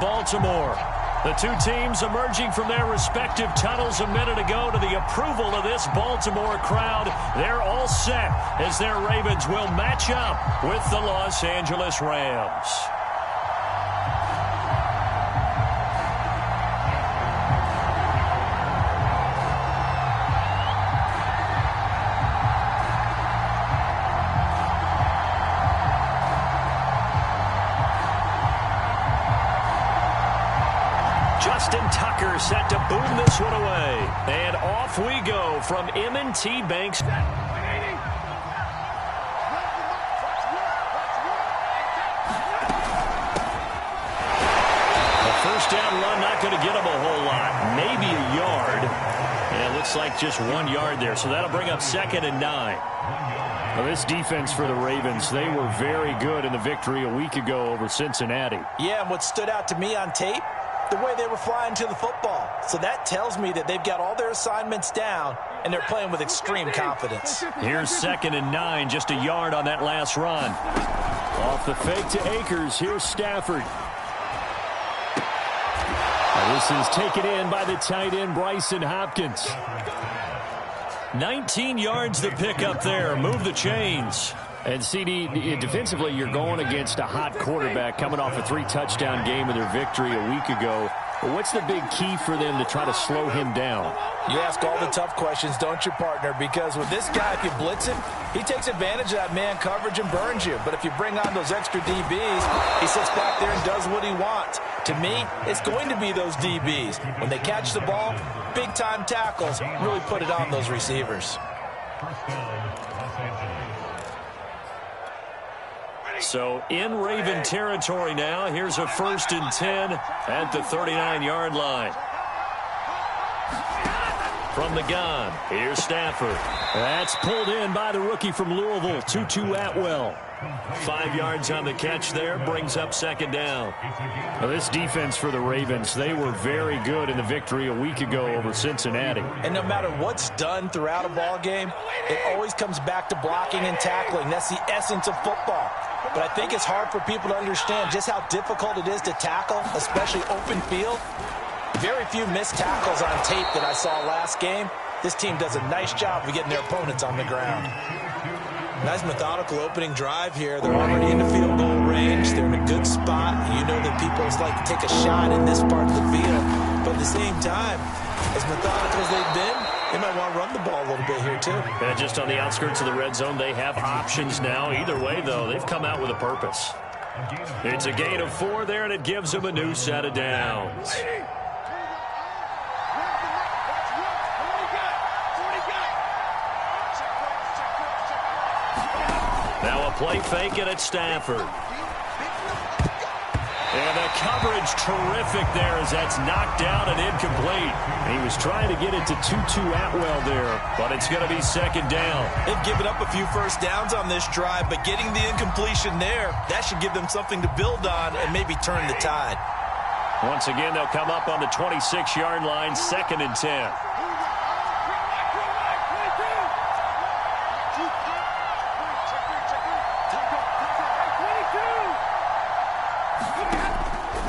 Baltimore. The two teams emerging from their respective tunnels a minute ago to the approval of this Baltimore crowd. They're all set as their Ravens will match up with the Los Angeles Rams. Set to boom this one away. And off we go from M&T Bank. A first down run, not going to get him a whole lot. Maybe a yard. And it looks like just 1 yard there. So that'll bring up 2nd and 9. Well, this defense for the Ravens, they were very good in the victory a week ago over Cincinnati. Yeah, and what stood out to me on tape, the way they were flying to the football. So that tells me that they've got all their assignments down, and they're playing with extreme confidence. Here's 2nd and 9, just a yard on that last run. Off the fake to Akers, here's Stafford. Now this is taken in by the tight end, Bryson Hopkins. 19 yards to pick up there. Move the chains. And, CD, defensively, you're going against a hot quarterback coming off a 3-touchdown game of their victory a week ago. But what's the big key for them to try to slow him down? You ask all the tough questions, don't you, partner? Because with this guy, if you blitz him, he takes advantage of that man coverage and burns you. But if you bring on those extra DBs, he sits back there and does what he wants. To me, it's going to be those DBs. When they catch the ball, big-time tackles really put it on those receivers. So in Raven territory now. Here's a 1st and 10 at the 39-yard line. From the gun, here's Stafford. That's pulled in by the rookie from Louisville, Tutu Atwell. 5 yards on the catch there, brings up 2nd down. Well, this defense for the Ravens, they were very good in the victory a week ago over Cincinnati. And no matter what's done throughout a ball game, it always comes back to blocking and tackling. That's the essence of football. But I think it's hard for people to understand just how difficult it is to tackle, especially open field. Very few missed tackles on tape that I saw last game. This team does a nice job of getting their opponents on the ground. Nice methodical opening drive here. They're already in the field goal range. They're in a good spot. You know that people like to take a shot in this part of the field. But at the same time, as methodical as they've been, they might want to run the ball a little bit here, too. Yeah, just on the outskirts of the red zone, they have options now. Either way, though, they've come out with a purpose. It's a gain of 4 there, and it gives them a new set of downs. Now a play fake, and it's Stafford. And the coverage terrific there as that's knocked down and incomplete. He was trying to get it to Tutu Atwell there, but it's going to be 2nd down. They've given up a few first downs on this drive, but getting the incompletion there, that should give them something to build on and maybe turn the tide. Once again, they'll come up on the 26-yard line, 2nd and 10.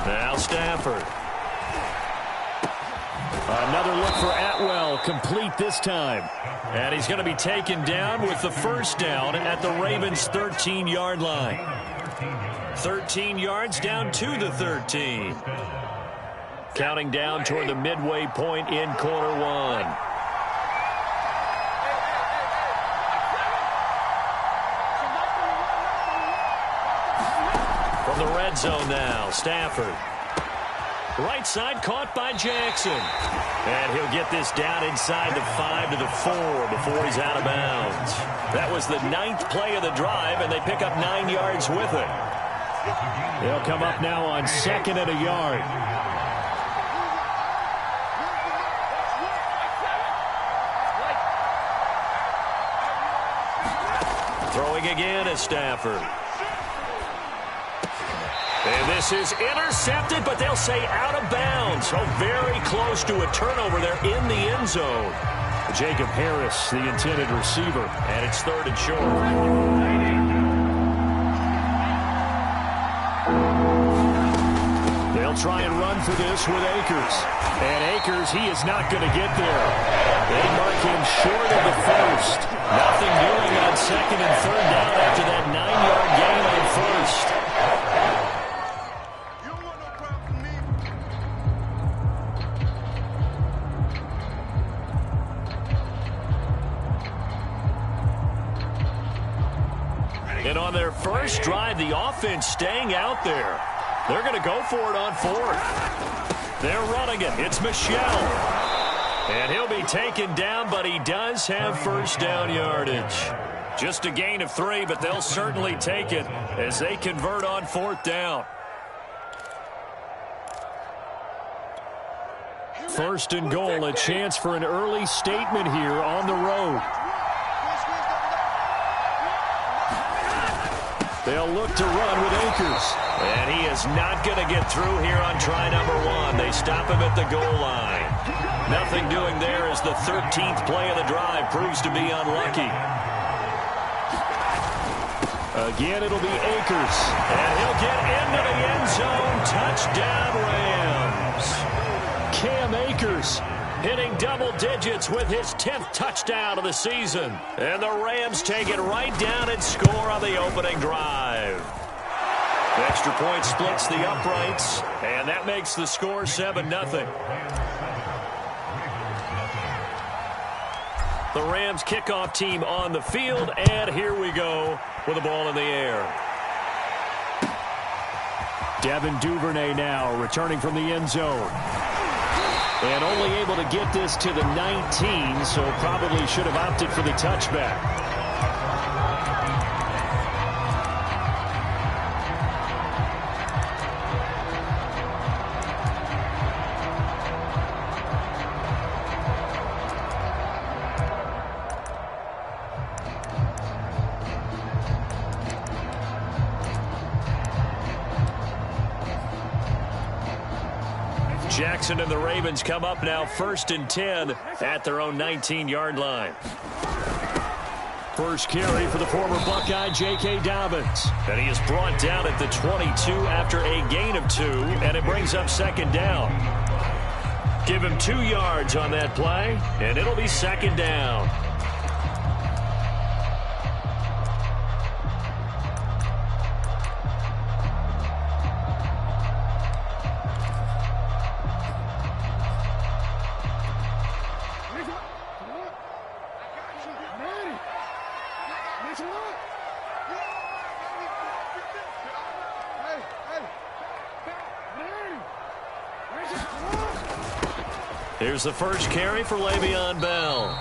Now Stafford. Another look for Atwell, complete this time. And he's going to be taken down with the 1st down at the Ravens' 13-yard line. 13 yards down to the 13. Counting down toward the midway point in quarter 1. From the red zone now, Stafford. Right side caught by Jackson. And he'll get this down inside the 5 to the 4 before he's out of bounds. That was the 9th play of the drive, and they pick up 9 yards with it. They'll come up now on 2nd and a yard. Throwing again is Stafford. And this is intercepted, but they'll say out of bounds. So very close to a turnover there in the end zone. Jacob Harris, the intended receiver, and it's 3rd and short. They'll try and run for this with Akers. And Akers, he is not going to get there. They mark him short of the first. Nothing doing on second and third down after that 9-yard gain on first. And on their first drive, the offense staying out there. They're going to go for it on fourth. They're running it. It's Michel. And he'll be taken down, but he does have first down yardage. Just a gain of 3, but they'll certainly take it as they convert on fourth down. First and goal, a chance for an early statement here on the road. They'll look to run with Akers. And he is not going to get through here on try number 1. They stop him at the goal line. Nothing doing there as the 13th play of the drive proves to be unlucky. Again, it'll be Akers. And he'll get into the end zone. Touchdown, Rams. Cam Akers hitting double digits with his 10th touchdown of the season. And the Rams take it right down and score on the opening drive. The extra point splits the uprights, and that makes the score 7-0. The Rams kickoff team on the field, and here we go with the ball in the air. Devin Duvernay now returning from the end zone. And only able to get this to the 19, so probably should have opted for the touchback. Jackson and the Ravens come up now 1st and 10 at their own 19-yard line. First carry for the former Buckeye, J.K. Dobbins. And he is brought down at the 22 after a gain of 2, and it brings up second down. Give him 2 yards on that play, and it'll be second down. Here's the first carry for Le'Veon Bell.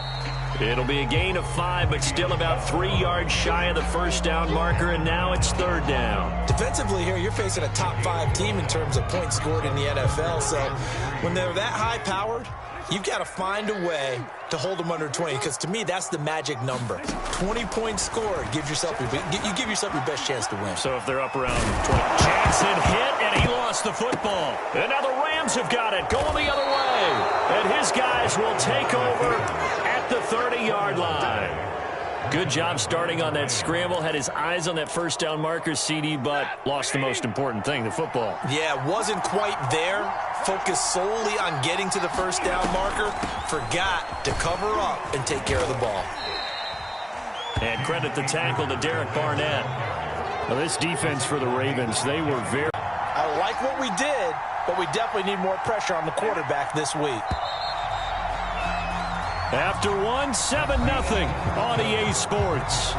It'll be a gain of 5, but still about 3 yards shy of the first down marker, and now it's third down. Defensively here, you're facing a top 5 team in terms of points scored in the NFL, so when they're that high-powered, you've got to find a way to hold them under 20, because to me, that's the magic number. 20 points scored, you give yourself your best chance to win. So if they're up around 20. Jackson hit, and he lost the football. And now the Rams have got it, going the other way. And his guys will take over at the 30-yard line. Good job starting on that scramble. Had his eyes on that first down marker, CD, but lost the most important thing, the football. Yeah, wasn't quite there. Focused solely on getting to the first down marker. Forgot to cover up and take care of the ball. And credit the tackle to Derek Barnett. Well, this defense for the Ravens, they were very... I like what we did, but we definitely need more pressure on the quarterback this week. After 7-0 on EA Sports.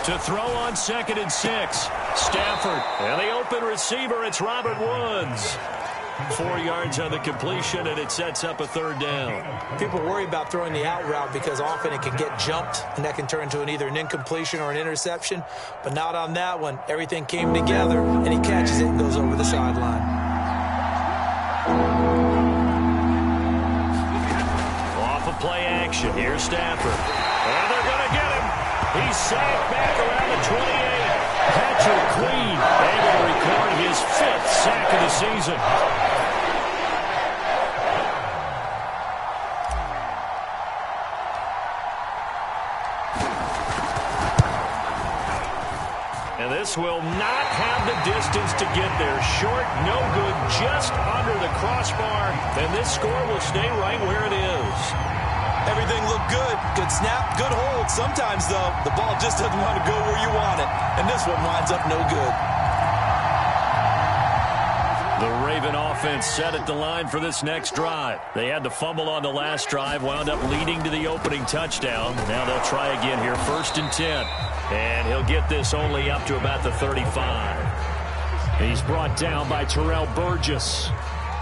To throw on 2nd and 6. Stafford. And the open receiver, it's Robert Woods. 4 yards on the completion, and it sets up a third down. People worry about throwing the out route because often it can get jumped, and that can turn into either an incompletion or an interception. But not on that one. Everything came together, and he catches it and goes over the sideline. Off of play action. Here's Stafford. And they're going to get him. He's sacked back around the 28. Patrick Queen able to record his 5th sack of the season. And this will not have the distance to get there. Short, no good, just under the crossbar. And this score will stay right where it is. Everything looked good. Good snap, good hold. Sometimes, though, the ball just doesn't want to go where you want it. And this one winds up no good. The Raven offense set at the line for this next drive. They had the fumble on the last drive, wound up leading to the opening touchdown. Now they'll try again here, 1st and 10. And he'll get this only up to about the 35. He's brought down by Terrell Burgess.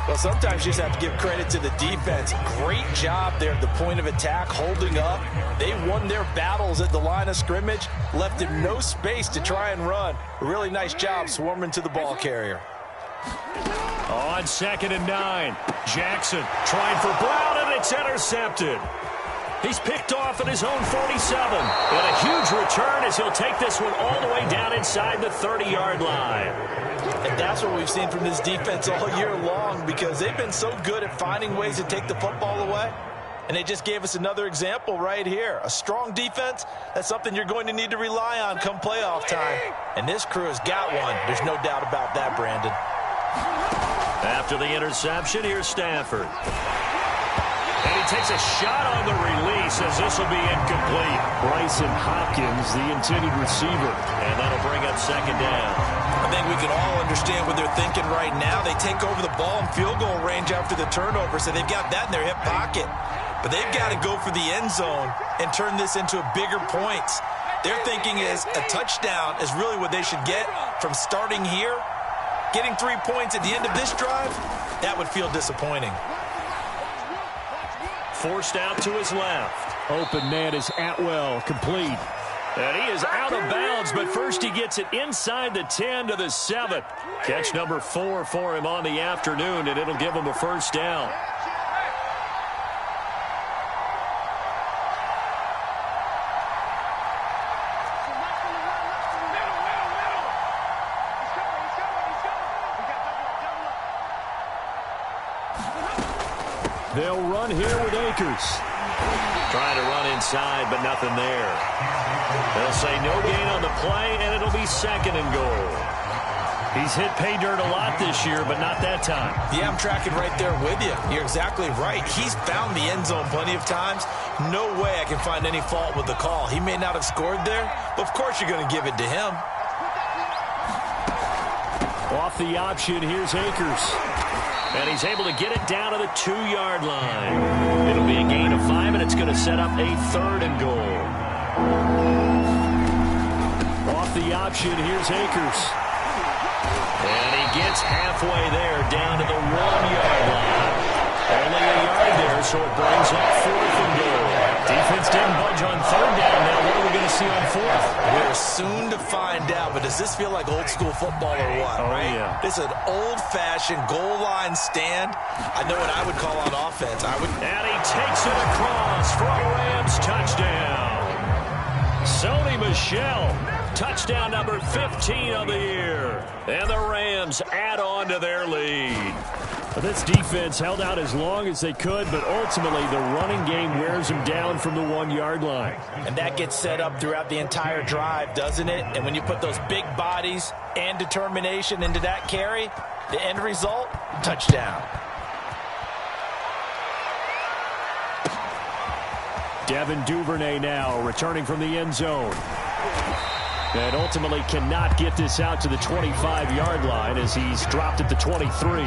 Well, sometimes you just have to give credit to the defense. Great job there at the point of attack, holding up. They won their battles at the line of scrimmage, left him no space to try and run. Really nice job swarming to the ball carrier. On 2nd and 9, Jackson trying for Brown, and it's intercepted. He's picked off at his own 47. And a huge return as he'll take this one all the way down inside the 30-yard line. And that's what we've seen from this defense all year long, because they've been so good at finding ways to take the football away. And they just gave us another example right here. A strong defense, that's something you're going to need to rely on come playoff time. And this crew has got one. There's no doubt about that, Brandon. After the interception, here's Stafford. And he takes a shot on the release as this will be incomplete. Bryson Hopkins, the intended receiver. And that'll bring up 2nd down. I think we can all understand what they're thinking right now. They take over the ball in field goal range after the turnover, so they've got that in their hip pocket. But they've got to go for the end zone and turn this into bigger points. Their thinking is a touchdown is really what they should get from starting here. Getting 3 points at the end of this drive, that would feel disappointing. Forced out to his left. Open man is Atwell, complete. And he is out of bounds, but first he gets it inside the 10 to the 7. Catch number 4 for him on the afternoon, and it'll give him a 1st down. They'll run here with Akers. Trying to run inside, but nothing there. They'll say no gain on the play, and it'll be 2nd and goal. He's hit pay dirt a lot this year, but not that time. Yeah, I'm tracking right there with you. You're exactly right. He's found the end zone plenty of times. No way I can find any fault with the call. He may not have scored there, but of course you're going to give it to him. Off the option, here's Akers. And he's able to get it down to the 2-yard line. It'll be a gain of 5, and it's going to set up a 3rd and goal. Off the option, here's Akers. And he gets halfway there, down to the 1-yard line. Only a yard there, so it brings up 4th and goal. Defense didn't budge on 3rd down. Now what are we going to see on 4th? We're soon to find out, but does this feel like old school football or what, right? Yeah. This is an old-fashioned goal line stand. I know what I would call on offense. And he takes it across for a Rams touchdown. Sony Michel, touchdown number 15 of the year. And the Rams add on to their lead. This defense held out as long as they could, but ultimately the running game wears them down from the 1-yard line. And that gets set up throughout the entire drive, doesn't it? And when you put those big bodies and determination into that carry, the end result, touchdown. Devin Duvernay now returning from the end zone. And ultimately cannot get this out to the 25-yard line as he's dropped at the 23.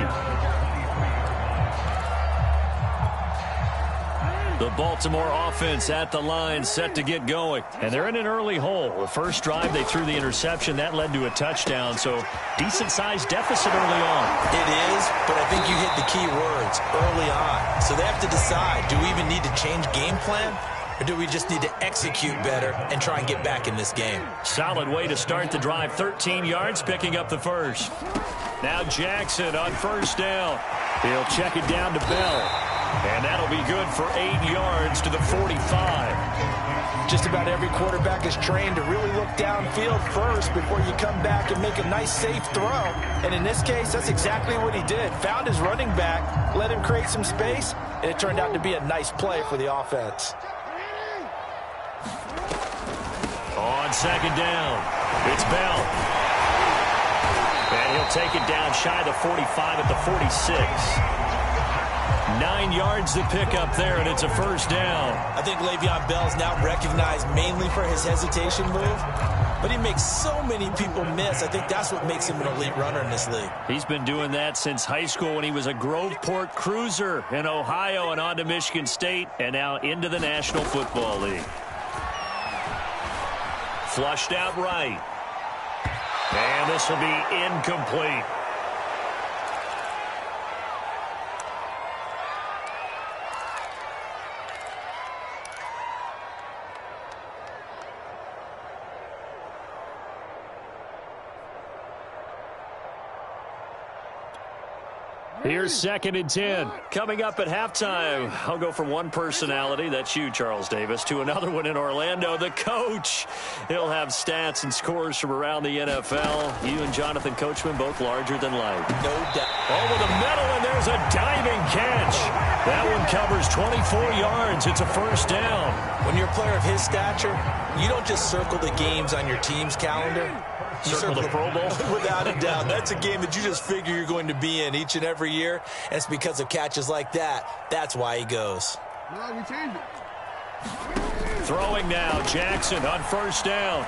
The Baltimore offense at the line, set to get going. And they're in an early hole. The first drive, they threw the interception. That led to a touchdown, so decent-sized deficit early on. It is, but I think you hit the key words, early on. So they have to decide, do we even need to change game plan? Or do we just need to execute better and try and get back in this game? Solid way to start the drive. 13 yards, picking up the first. Now Jackson on 1st down. He'll check it down to Bell. And that'll be good for 8 yards to the 45. Just about every quarterback is trained to really look downfield first before you come back and make a nice, safe throw. And in this case, that's exactly what he did. Found his running back, let him create some space, and it turned out to be a nice play for the offense. On second down, it's Bell. And he'll take it down shy of the 45 at the 46. 9 yards to pick up there, and it's a first down. I think Le'Veon Bell's now recognized mainly for his hesitation move, but he makes so many people miss. I think that's what makes him an elite runner in this league. He's been doing that since high school when he was a Groveport Cruiser in Ohio and on to Michigan State and now into the National Football League. Flushed out right. And this will be incomplete. Here's 2nd and 10. Coming up at halftime, I'll go from one personality, that's you, Charles Davis, to another one in Orlando, the coach. He'll have stats and scores from around the NFL. You and Jonathan Coachman both larger than life. No doubt. Over the middle, and there's a diving catch. That one covers 24 yards. It's a first down. When you're a player of his stature, you don't just circle the games on your team's calendar. You circle the Pro Bowl? Without a doubt. That's a game that you just figure you're going to be in each and every year. And it's because of catches like that. That's why he goes. No, we changed it. Throwing now, Jackson on first down.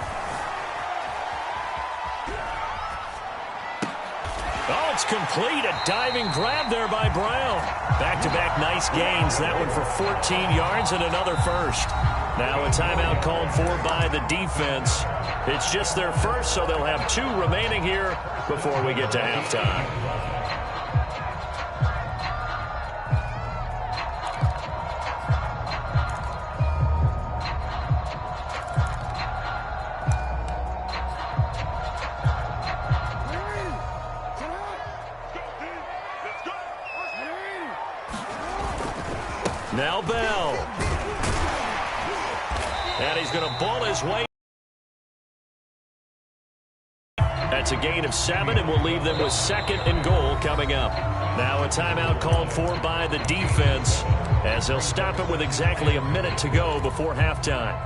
Oh, it's complete. A diving grab there by Brown. Back-to-back nice gains. That one for 14 yards and another first. Now a timeout called for by the defense. It's just their first, so they'll have 2 remaining here before we get to halftime. Now Bell. And he's going to ball his way. That's a gain of 7, and we'll leave them with 2nd and goal coming up. Now a timeout called for by the defense as they'll stop it with exactly a minute to go before halftime.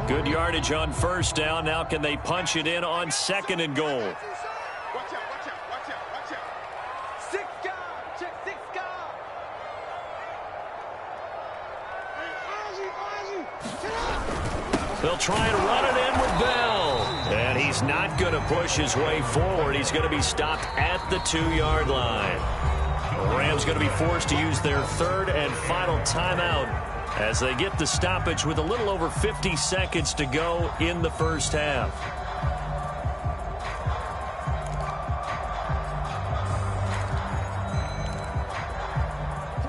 Good yardage on first down. Now can they punch it in on 2nd and goal? They'll try and run it in with Bell. And he's not going to push his way forward. He's going to be stopped at the 2-yard line. The Rams going to be forced to use their 3rd and final timeout as they get the stoppage with a little over 50 seconds to go in the first half.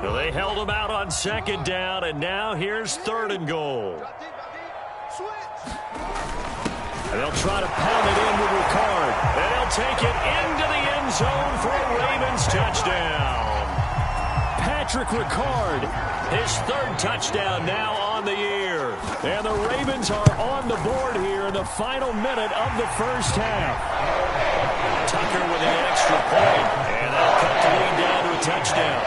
Well, they held him out on 2nd down, and now here's 3rd and goal. And they'll try to pound it in with Ricard. And they'll take it into the end zone for a Ravens touchdown. Patrick Ricard, his 3rd touchdown now on the year. And the Ravens are on the board here in the final minute of the first half. Tucker with an extra point. And they'll cut the lead down to a touchdown.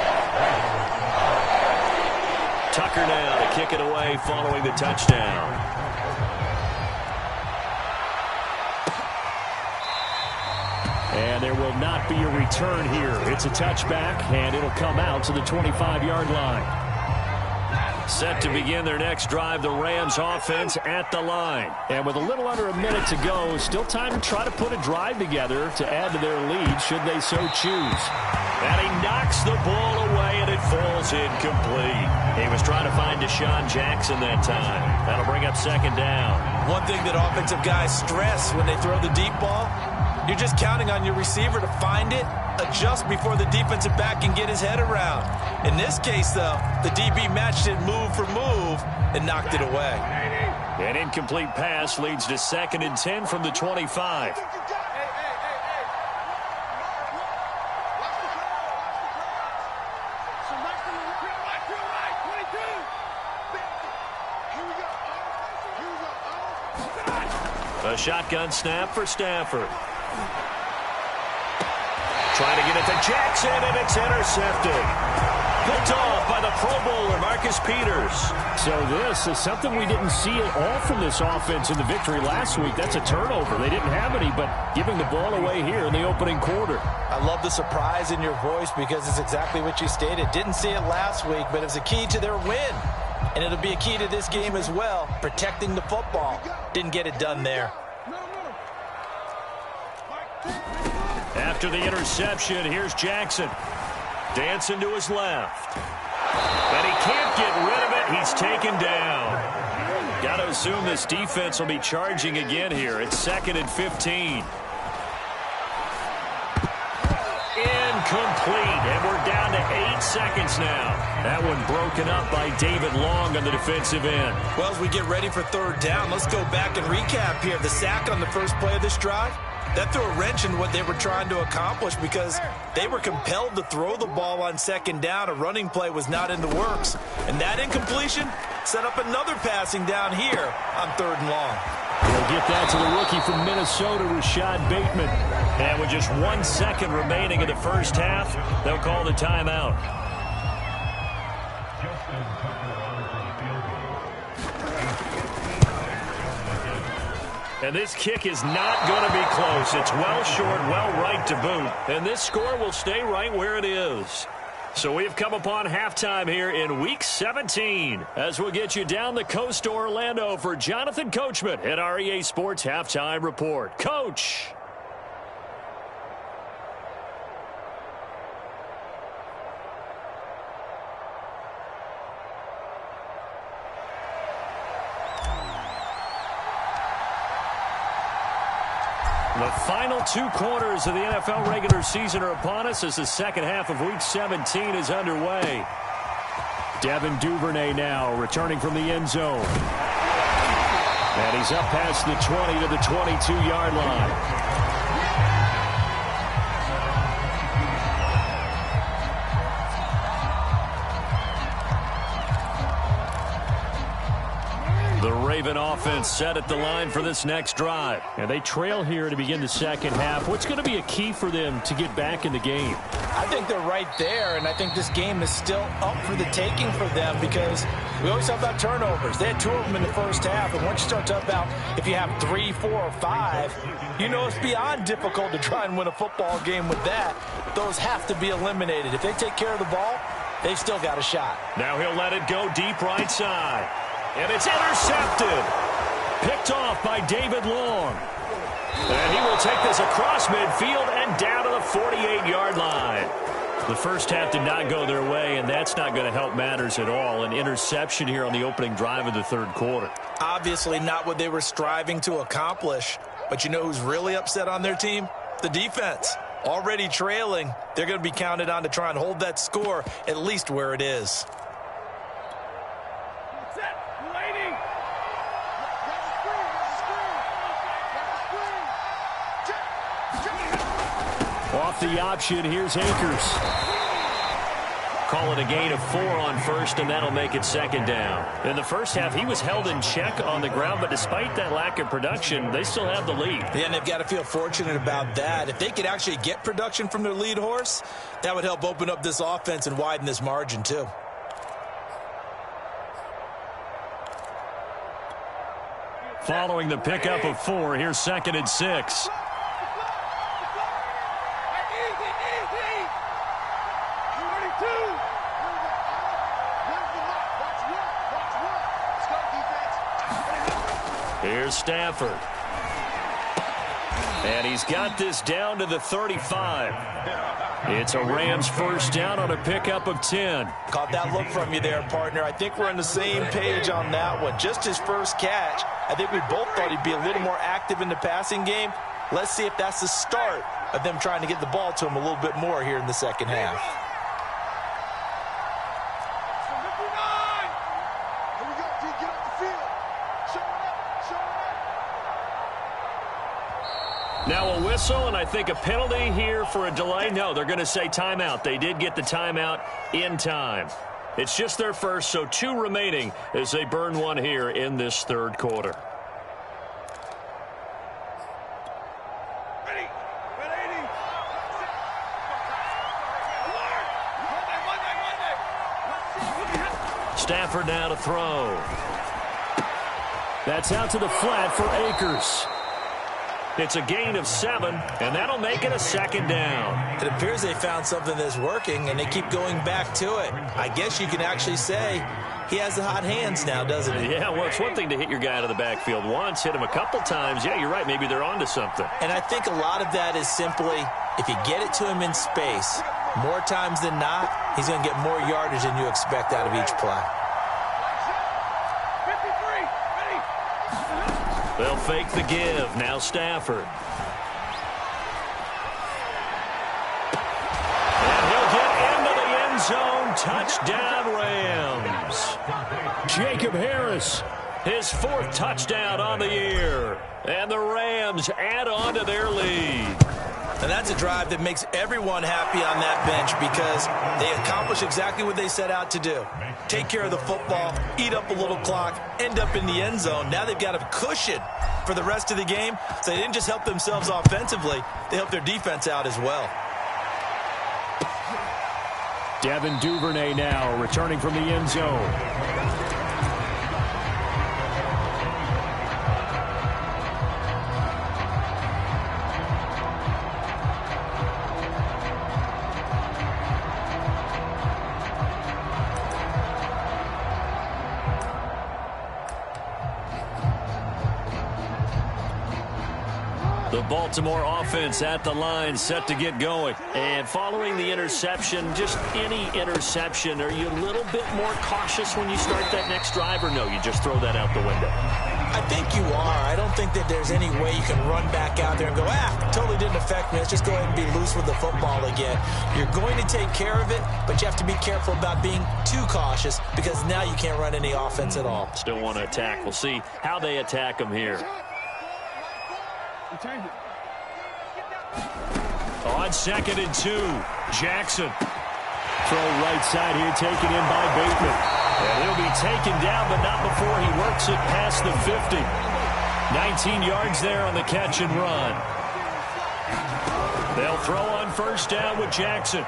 Tucker now to kick it away following the touchdown. And there will not be a return here. It's a touchback, and it'll come out to the 25-yard line. Set to begin their next drive, the Rams offense at the line. And with a little under a minute to go, still time to try to put a drive together to add to their lead should they so choose. And he knocks the ball away, and it falls incomplete. He was trying to find Deshaun Jackson that time. That'll bring up 2nd down. One thing that offensive guys stress when they throw the deep ball, you're just counting on your receiver to find it, adjust before the defensive back can get his head around. In this case, though, the DB matched it move for move and knocked it away. An incomplete pass leads to 2nd and 10 from the 25. A shotgun snap for Stafford. Trying to get it to Jackson, and it's intercepted. Picked off by the Pro Bowler, Marcus Peters. So this is something we didn't see at all from this offense in the victory last week. That's a turnover. They didn't have any, but giving the ball away here in the opening quarter. I love the surprise in your voice because it's exactly what you stated. Didn't see it last week, but it was a key to their win. And it'll be a key to this game as well, protecting the football. Didn't get it done there. After the interception, here's Jackson. Dancing to his left. And he can't get rid of it. He's taken down. Got to assume this defense will be charging again here. It's 2nd and 15. Incomplete. And we're down to 8 seconds now. That one broken up by David Long on the defensive end. Well, as we get ready for 3rd down, let's go back and recap here. The sack on the first play of this drive, that threw a wrench in what they were trying to accomplish because they were compelled to throw the ball on 2nd down. A running play was not in the works. And that incompletion set up another passing down here on 3rd and long. We'll get that to the rookie from Minnesota, Rashad Bateman. And with just 1 second remaining in the first half, they'll call the timeout. And this kick is not going to be close. It's well short, well right to boot. And this score will stay right where it is. So we've come upon halftime here in Week 17. As we'll get you down the coast to Orlando for Jonathan Coachman at our EA Sports Halftime Report. Coach. The final 2 quarters of the NFL regular season are upon us as the second half of Week 17 is underway. Devin Duvernay now returning from the end zone. And he's up past the 20 to the 22-yard line. The Raven offense set at the line for this next drive. And they trail here to begin the second half. What's going to be a key for them to get back in the game? I think they're right there, and I think this game is still up for the taking for them because we always talk about turnovers. They had 2 of them in the first half, and once you start talking about if you have 3, 4, or 5, you know it's beyond difficult to try and win a football game with that. Those have to be eliminated. If they take care of the ball, they've still got a shot. Now he'll let it go deep right side. And it's intercepted. Picked off by David Long. And he will take this across midfield and down to the 48-yard line. The first half did not go their way, and that's not going to help matters at all. An interception here on the opening drive of the 3rd quarter. Obviously not what they were striving to accomplish. But you know who's really upset on their team? The defense. Already trailing. They're going to be counted on to try and hold that score at least where it is. Off the option, here's Akers. Call it a gain of 4 on first, and that'll make it 2nd down. In the first half, he was held in check on the ground, but despite that lack of production, they still have the lead. Yeah, and they've got to feel fortunate about that. If they could actually get production from their lead horse, that would help open up this offense and widen this margin, too. Following the pickup of 4, here's 2nd and 6. Here's Stafford. And he's got this down to the 35. It's a Rams first down on a pickup of 10. Caught that look from you there, partner. I think we're on the same page on that one. Just his first catch. I think we both thought he'd be a little more active in the passing game. Let's see if that's the start of them trying to get the ball to him a little bit more here in the second half. Now a whistle, and I think a penalty here for a delay. No, they're going to say timeout. They did get the timeout in time. It's just their first, so 2 remaining as they burn 1 here in this 3rd quarter. Stafford now to throw. That's out to the flat for Akers. It's a gain of 7, and that'll make it a 2nd down. It appears they found something that's working, and they keep going back to it. I guess you can actually say he has the hot hands now, doesn't he? Yeah, well, it's one thing to hit your guy out of the backfield once, hit him a couple times. Yeah, you're right. Maybe they're onto something. And I think a lot of that is simply if you get it to him in space, more times than not, he's going to get more yardage than you expect out of each play. They'll fake the give. Now Stafford. And he'll get into the end zone. Touchdown, Rams. Jacob Harris. His 4th touchdown on the year. And the Rams add on to their lead. And that's a drive that makes everyone happy on that bench because they accomplish exactly what they set out to do. Take care of the football, eat up a little clock, end up in the end zone. Now they've got a cushion for the rest of the game. So they didn't just help themselves offensively, they helped their defense out as well. Devin Duvernay now returning from the end zone. The Baltimore offense at the line, set to get going. And following the interception, just any interception, are you a little bit more cautious when you start that next drive, or no, you just throw that out the window? I think you are. I don't think that there's any way you can run back out there and go, totally didn't affect me. Let's just go ahead and be loose with the football again. You're going to take care of it, but you have to be careful about being too cautious because now you can't run any offense at all. Still want to attack. We'll see how they attack them here. On 2nd and 2, Jackson. Throw right side here, taken in by Bateman. And he'll be taken down, but not before he works it past the 50. 19 yards there on the catch and run. They'll throw on 1st down with Jackson.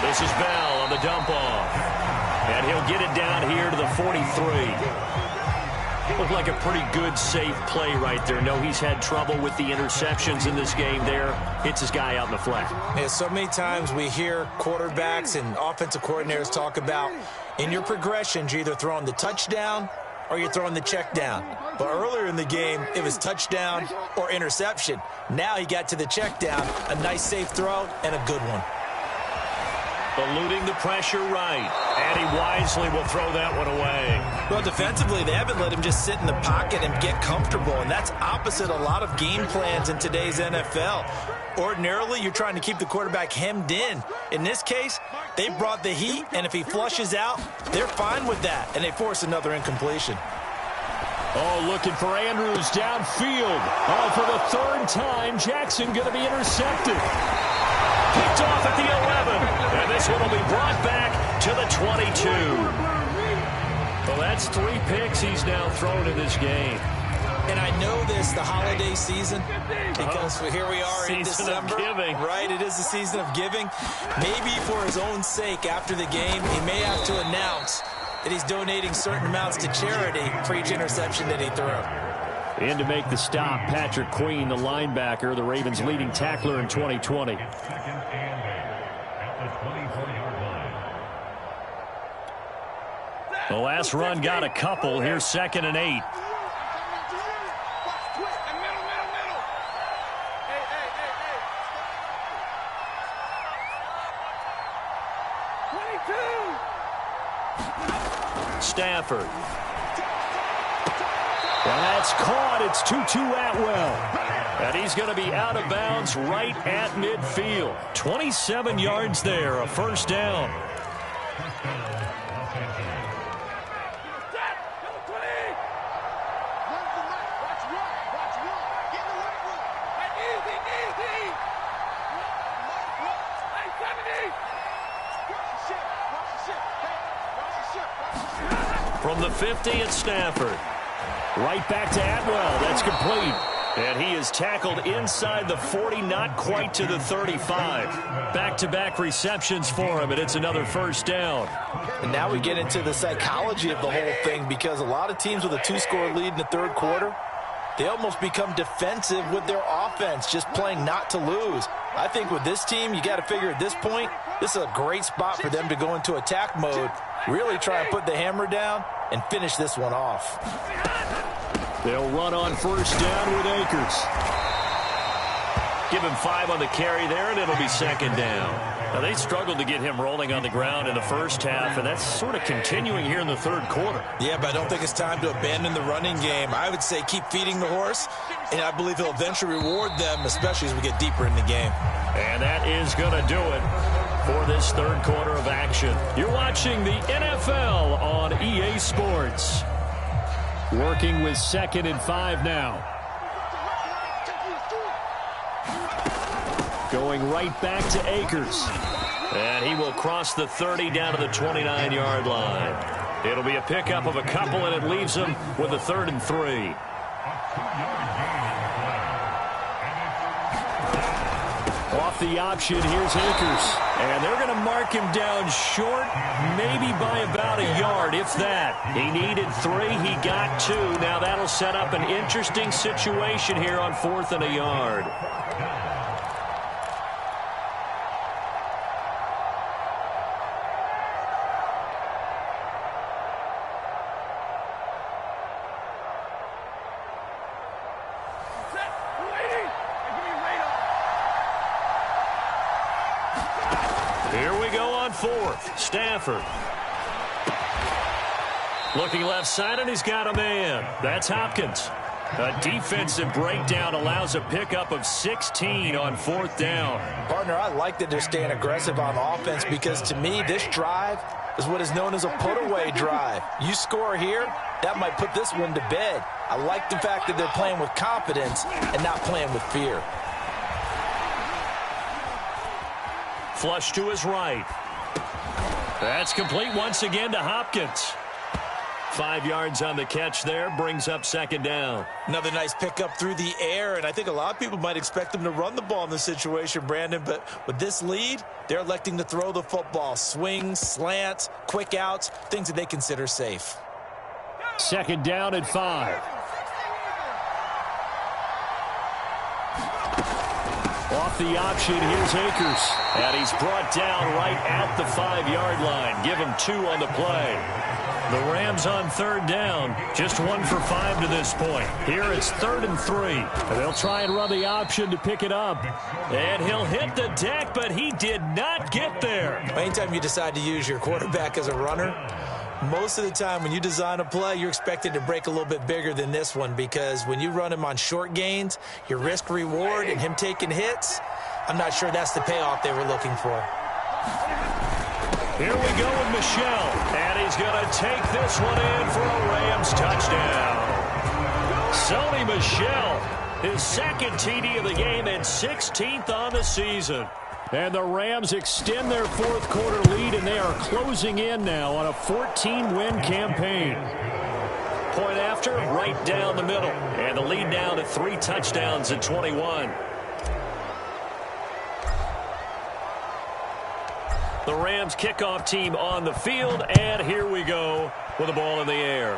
This is Bell on the dump off. And he'll get it down here to the 43. Looked like a pretty good, safe play right there. No, he's had trouble with the interceptions in this game there. Hits his guy out in the flat. Yeah, so many times we hear quarterbacks and offensive coordinators talk about in your progressions, you're either throwing the touchdown or you're throwing the check down. But earlier in the game, it was touchdown or interception. Now he got to the check down, a nice safe throw, and a good one. Eluding the pressure right. And he wisely will throw that one away. Well, defensively, they haven't let him just sit in the pocket and get comfortable, and that's opposite a lot of game plans in today's NFL. Ordinarily, you're trying to keep the quarterback hemmed in. In this case, they brought the heat, and if he flushes out, they're fine with that, and they force another incompletion. Oh, looking for Andrews downfield. Oh, for the 3rd time, Jackson going to be intercepted. Picked off at the 11, and this one will be brought back to the 22. Well, that's 3 picks he's now thrown in this game. And I know this, the holiday season, because here we are in December. Season of giving. Right, it is the season of giving. Maybe for his own sake, after the game, he may have to announce that he's donating certain amounts to charity for each interception that he threw. In to make the stop, Patrick Queen, the linebacker, the Ravens' leading tackler in 2020. The last run got a couple. Here's 2nd and 8. Stafford. And that's caught. It's Tutu Atwell. And he's going to be out of bounds right at midfield. 27 yards there, a 1st down. From the 50, it's Stafford. Right back to Atwell. That's complete. And he is tackled inside the 40, not quite to the 35. Back-to-back receptions for him, and it's another first down. And now we get into the psychology of the whole thing, because a lot of teams with a 2-score lead in the third quarter, they almost become defensive with their offense, just playing not to lose. I think with this team, you got to figure at this point, this is a great spot for them to go into attack mode, really try and put the hammer down and finish this one off. They'll run on first down with Akers. Give him 5 on the carry there, and it'll be second down. Now, they struggled to get him rolling on the ground in the first half, and that's sort of continuing here in the third quarter. Yeah, but I don't think it's time to abandon the running game. I would say keep feeding the horse, and I believe he'll eventually reward them, especially as we get deeper in the game. And that is going to do it for this third quarter of action. You're watching the NFL on EA Sports. Working with 2nd and 5 now. Going right back to Akers. And he will cross the 30 down to the 29-yard line. It'll be a pickup of a couple, and it leaves him with a 3rd and 3. Off the option, here's Akers. And they're going to mark him down short, maybe by about a yard, if that. He needed 3, he got 2. Now that'll set up an interesting situation here on 4th and a yard. Stafford. Looking left side, and he's got a man. That's Hopkins. A defensive breakdown allows a pickup of 16 on 4th down. Partner, I like that they're staying aggressive on offense, because to me, this drive is what is known as a put-away drive. You score here, that might put this one to bed. I like the fact that they're playing with confidence and not playing with fear. Flush to his right. That's complete once again to Hopkins. 5 yards on the catch there, brings up 2nd down. Another nice pickup through the air, and I think a lot of people might expect them to run the ball in this situation, Brandon, but with this lead, they're electing to throw the football. Swings, slants, quick outs, things that they consider safe. 2nd down at 5. Off the option, here's Akers. And he's brought down right at the 5-yard line. Give him 2 on the play. The Rams on 3rd down. Just 1 for 5 to this point. Here it's 3rd and 3. And they'll try and run the option to pick it up. And he'll hit the deck, but he did not get there. Anytime you decide to use your quarterback as a runner, most of the time when you design a play, you're expected to break a little bit bigger than this one, because when you run him on short gains, your risk-reward and him taking hits, I'm not sure that's the payoff they were looking for. Here we go with Michel, and he's going to take this one in for a Rams touchdown. Sony Michel, his 2nd TD of the game and 16th on the season. And the Rams extend their 4th quarter lead, and they are closing in now on a 14-win campaign. Point after, right down the middle. And the lead now to 3 touchdowns at 21. The Rams kickoff team on the field, and here we go with the ball in the air.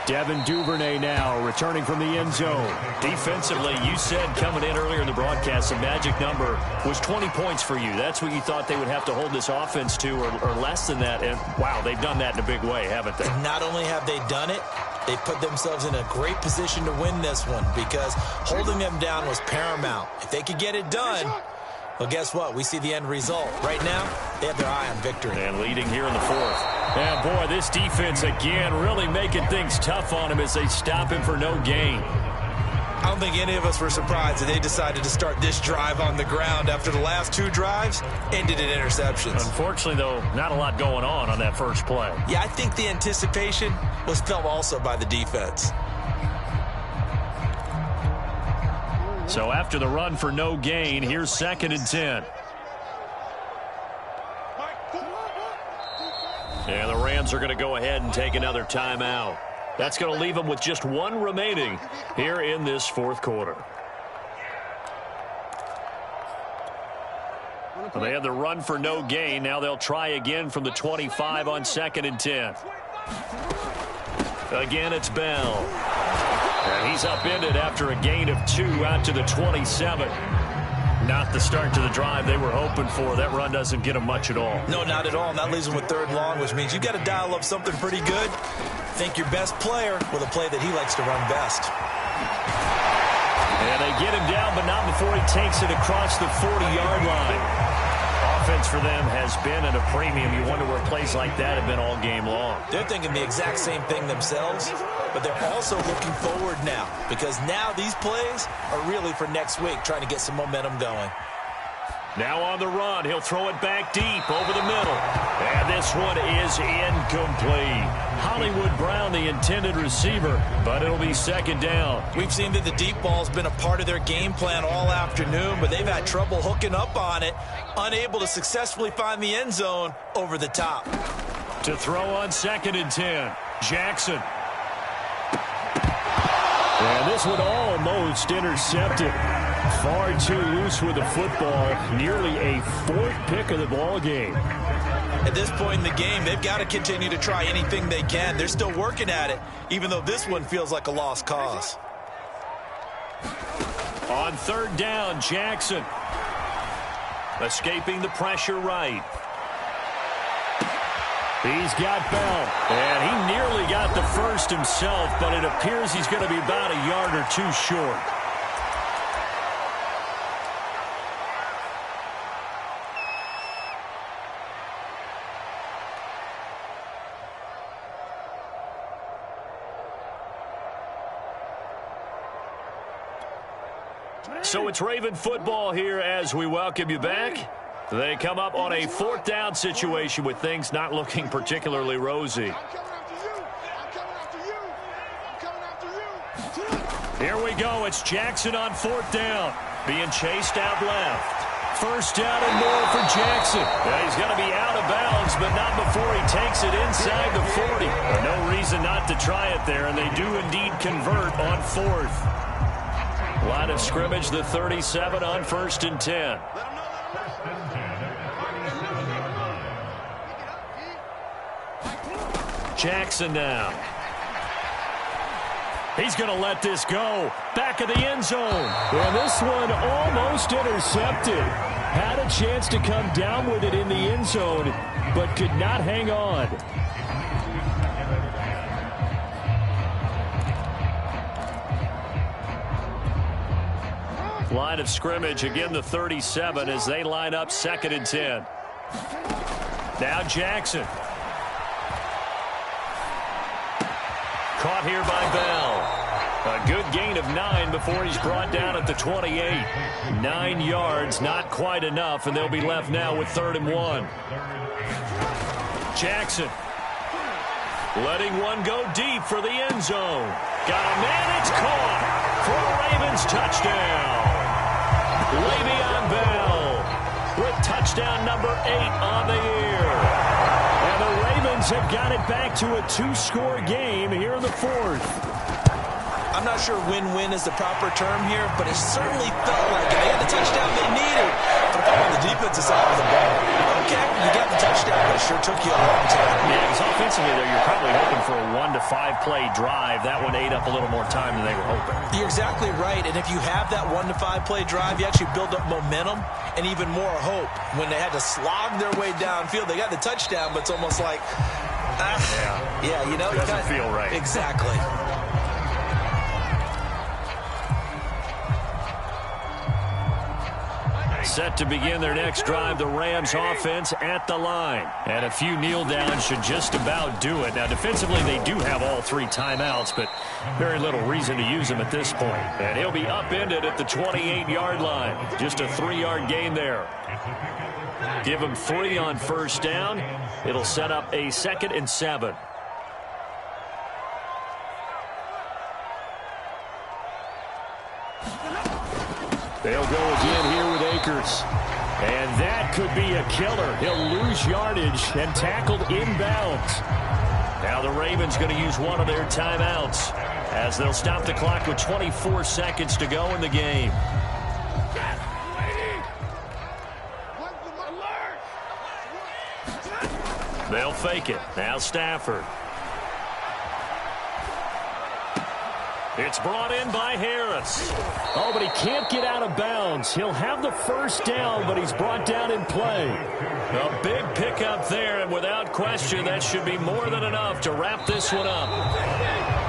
Devin Duvernay now returning from the end zone. Defensively, you said coming in earlier in the broadcast, the magic number was 20 points for you. That's what you thought they would have to hold this offense to, or less than that. And, wow, they've done that in a big way, haven't they? Not only have they done it, they put themselves in a great position to win this one, because holding them down was paramount. If they could get it done, well, guess what? We see the end result. Right now, they have their eye on victory. And leading here in the 4th. Yeah, boy, this defense, again, really making things tough on him as they stop him for no gain. I don't think any of us were surprised that they decided to start this drive on the ground after the last 2 drives ended in interceptions. Unfortunately, though, not a lot going on that first play. Yeah, I think the anticipation was felt also by the defense. So after the run for no gain, here's 2nd and 10. And the Rams are going to go ahead and take another timeout. That's going to leave them with just one remaining here in this fourth quarter. Well, they had the run for no gain. Now they'll try again from the 25 on 2nd and 10. Again, it's Bell. And he's upended after a gain of 2 out to the 27. Not the start to the drive they were hoping for. That run doesn't get them much at all. No, not at all. And that leaves them with 3rd and long, which means you got to dial up something pretty good. Think your best player with a play that he likes to run best. And they get him down, but not before he takes it across the 40-yard line. Offense for them has been at a premium. You wonder where plays like that have been all game long. They're thinking the exact same thing themselves, but they're also looking forward now because now these plays are really for next week, trying to get some momentum going. Now on the run, he'll throw it back deep over the middle. And this one is incomplete. Hollywood Brown, the intended receiver, but it'll be 2nd down. We've seen that the deep ball's been a part of their game plan all afternoon, but they've had trouble hooking up on it, unable to successfully find the end zone over the top. To throw on 2nd and 10, Jackson. And this one almost intercepted. Far too loose with the football. Nearly a 4th pick of the ball game. At this point in the game, they've got to continue to try anything they can. They're still working at it, even though this one feels like a lost cause. On 3rd down, Jackson. Escaping the pressure right. He's got Bell. And he nearly got the first himself, but it appears he's going to be about a yard or 2 short. So it's Raven football here as we welcome you back. They come up on a 4th down situation with things not looking particularly rosy. Here we go. It's Jackson on 4th down. Being chased out left. 1st down and more for Jackson. Now he's going to be out of bounds, but not before he takes it inside the 40. No reason not to try it there, and they do indeed convert on 4th. Line of scrimmage, the 37 on 1st and 10. Jackson now. He's going to let this go. Back of the end zone. And this one almost intercepted. Had a chance to come down with it in the end zone, but could not hang on. Line of scrimmage, again the 37 as they line up 2nd and 10. Now Jackson. Caught here by Bell. A good gain of 9 before he's brought down at the 28. 9 yards, not quite enough, and they'll be left now with 3rd and 1. Jackson. Letting one go deep for the end zone. Got a man, it's caught for a Ravens touchdown. Le'Veon Bell with touchdown number 8 on the year. And the Ravens have got it back to a 2-score game here in the 4th. I'm not sure win-win is the proper term here, but it certainly felt like it. They had the touchdown they needed on the defensive side of the ball. Okay, you got the touchdown, but it sure took you a long time. Yeah, because offensively there, you're probably hoping for a 1 to 5 play drive. That one ate up a little more time than they were hoping. You're exactly right, and if you have that 1 to 5 play drive, you actually build up momentum and even more hope. When they had to slog their way downfield, they got the touchdown, but it's almost like, you know, it doesn't feel right. Exactly. Set to begin their next drive, the Rams offense at the line. And a few kneel downs should just about do it. Now, defensively, they do have all 3 timeouts, but very little reason to use them at this point. And he'll be upended at the 28-yard line. Just a 3-yard gain there. Give him 3 on 1st down. It'll set up a 2nd and 7. They'll go again here with Akers. And that could be a killer. He'll lose yardage and tackled inbounds. Now the Ravens going to use one of their timeouts as they'll stop the clock with 24 seconds to go in the game. They'll fake it. Now Stafford. It's brought in by Harris. Oh, but he can't get out of bounds. He'll have the first down, but he's brought down in play. A big pickup there, and without question, that should be more than enough to wrap this one up.